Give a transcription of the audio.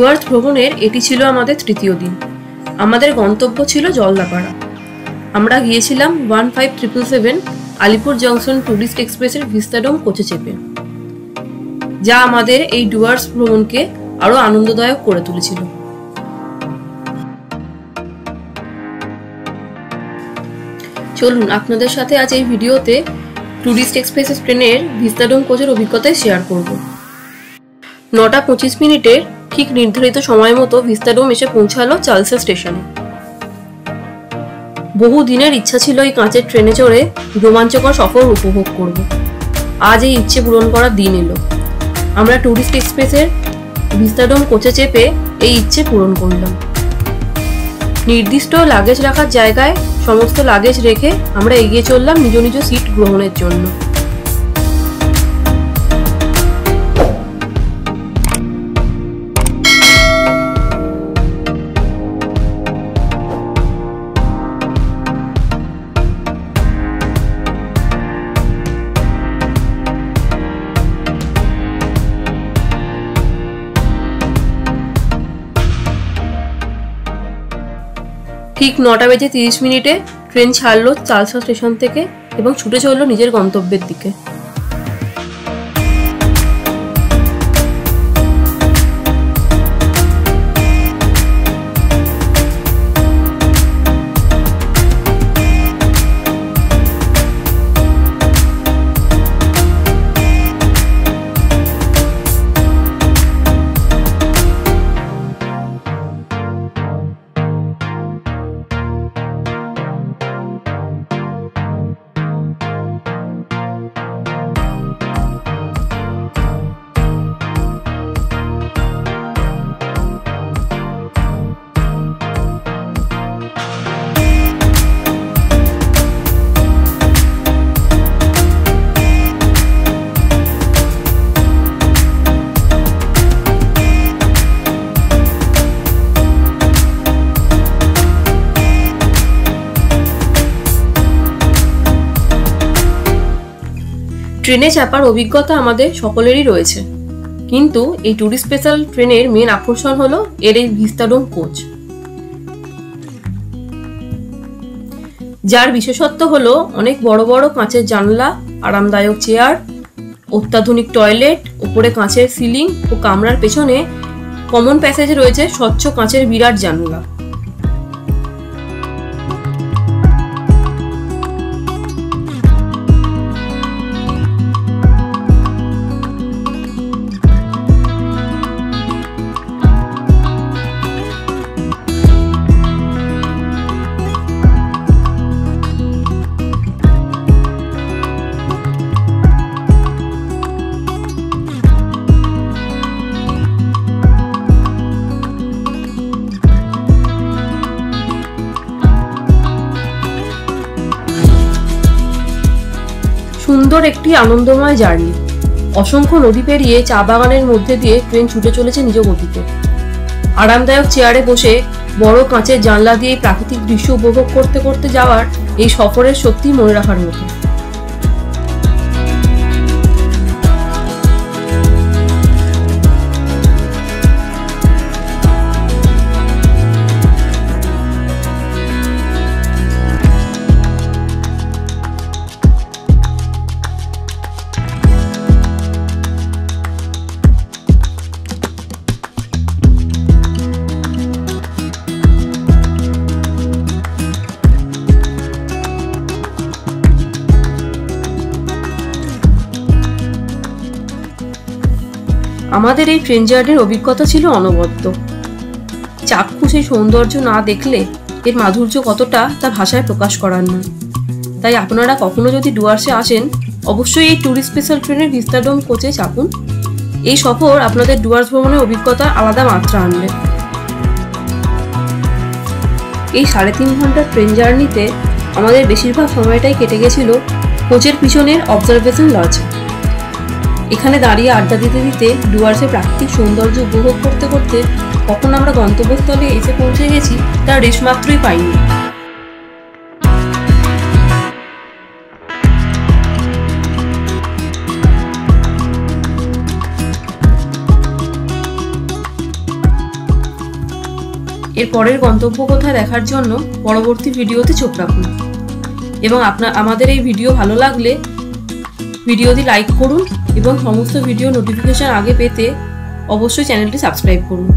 ডুয়ার্স ভ্রমণের এটি ছিল আমাদের তৃতীয় দিন। আমাদের গন্তব্য ছিল জলদাপাড়া। আমরা গিয়েছিলাম 15777 আলিপুর জংশন টুরিস্ট এক্সপ্রেসের ভিস্তাডোম কোচে চেপে, যা আমাদের এই ডুয়ার্স ভ্রমণকে আরো আনন্দদায়ক করে তুলেছিল। চলুন আপনাদের সাথে আজ এই ভিডিওতে টুরিস্ট এক্সপ্রেস ট্রেনের ভিস্তাডোম কোচের অভিজ্ঞতায় শেয়ার করব। 9টা 25 ঠিক নির্ধারিত সময় মতো ভিস্তাডোম এসে পৌঁছালো চালসা স্টেশনে। বহু দিনের ইচ্ছা ছিল এই কাঁচের ট্রেনে চড়ে রোমাঞ্চকর সফর উপভোগ করব। আজ এই ইচ্ছে পূরণ করার দিন এলো। আমরা টুরিস্ট এক্সপ্রেসের ভিস্তাডোম কোচে চেপে এই ইচ্ছে পূরণ করলাম। নির্দিষ্ট লাগেজ রাখার জায়গায় সমস্ত লাগেজ রেখে আমরা এগিয়ে চললাম নিজ নিজ সিট গ্রহণের জন্য। ঠিক 9টা 30 ট্রেন ছাড়লো চালসা স্টেশন থেকে এবং ছুটে চললো নিজের গন্তব্যের দিকে। ট্রেনে চাপার অভিজ্ঞতা আমাদের সকলেরই রয়েছে, কিন্তু এই টুরিস্ট স্পেশাল ট্রেনের মেন আকর্ষণ হলো এর এই ভিস্তাডোম কোচ, যার বিশেষত্ব হলো অনেক বড় বড় কাঁচের জানলা, আরামদায়ক চেয়ার, অত্যাধুনিক টয়লেট, উপরে কাঁচের সিলিং ও কামরার পেছনে কমন প্যাসেজে রয়েছে স্বচ্ছ কাঁচের বিরাট জানলা। সুন্দর একটি আনন্দময় জার্নি। অসংখ্য নদী পেরিয়ে চা বাগানের মধ্যে দিয়ে ট্রেন ছুটে চলেছে নিজ গতিতে। আরামদায়ক চেয়ারে বসে বড় কাঁচের জানলা দিয়ে প্রাকৃতিক দৃশ্য উপভোগ করতে করতে যাওয়ার এই সফরের সত্যি মনে রাখার মতো। আমাদের এই ট্রেন জার্নির অভিজ্ঞতা ছিল অনবদ্য। চাক্ষুষ এই সৌন্দর্য না দেখলে এর মাধুর্য কতটা তা ভাষায় প্রকাশ করার নয়। তাই আপনারা কখনো যদি ডুয়ার্সে আসেন, অবশ্যই এই টুরিস্ট স্পেশাল ট্রেনের ভিস্তাডোম কোচে চাপুন। এই সফর আপনাদের ডুয়ার্স ভ্রমণের অভিজ্ঞতা আলাদা মাত্রা আনবে। এই 3.5 ঘন্টার ট্রেন জার্নিতে আমাদের বেশিরভাগ সময়টাই কেটে গেছিল কোচের পিছনের অবজারভেশন লজে। এখানে দাঁড়িয়ে আড্ডা দিতে দিতে ডুয়ার্সের প্রাকৃতিক সৌন্দর্য উপভোগ করতে করতে কখন আমরা গন্তব্যস্থলে এসে পৌঁছে গেছি তার রেশমাত্রই পাইনি। এর পরের গন্তব্য কোথায় দেখার জন্য পরবর্তী ভিডিওতে চোখ রাখুন এবং আমাদের এই ভিডিও ভালো লাগলে ভিডিওটি লাইক করুন এবং সমস্ত ভিডিও নোটিফিকেশন আগে পেতে অবশ্যই চ্যানেলটি সাবস্ক্রাইব করুন।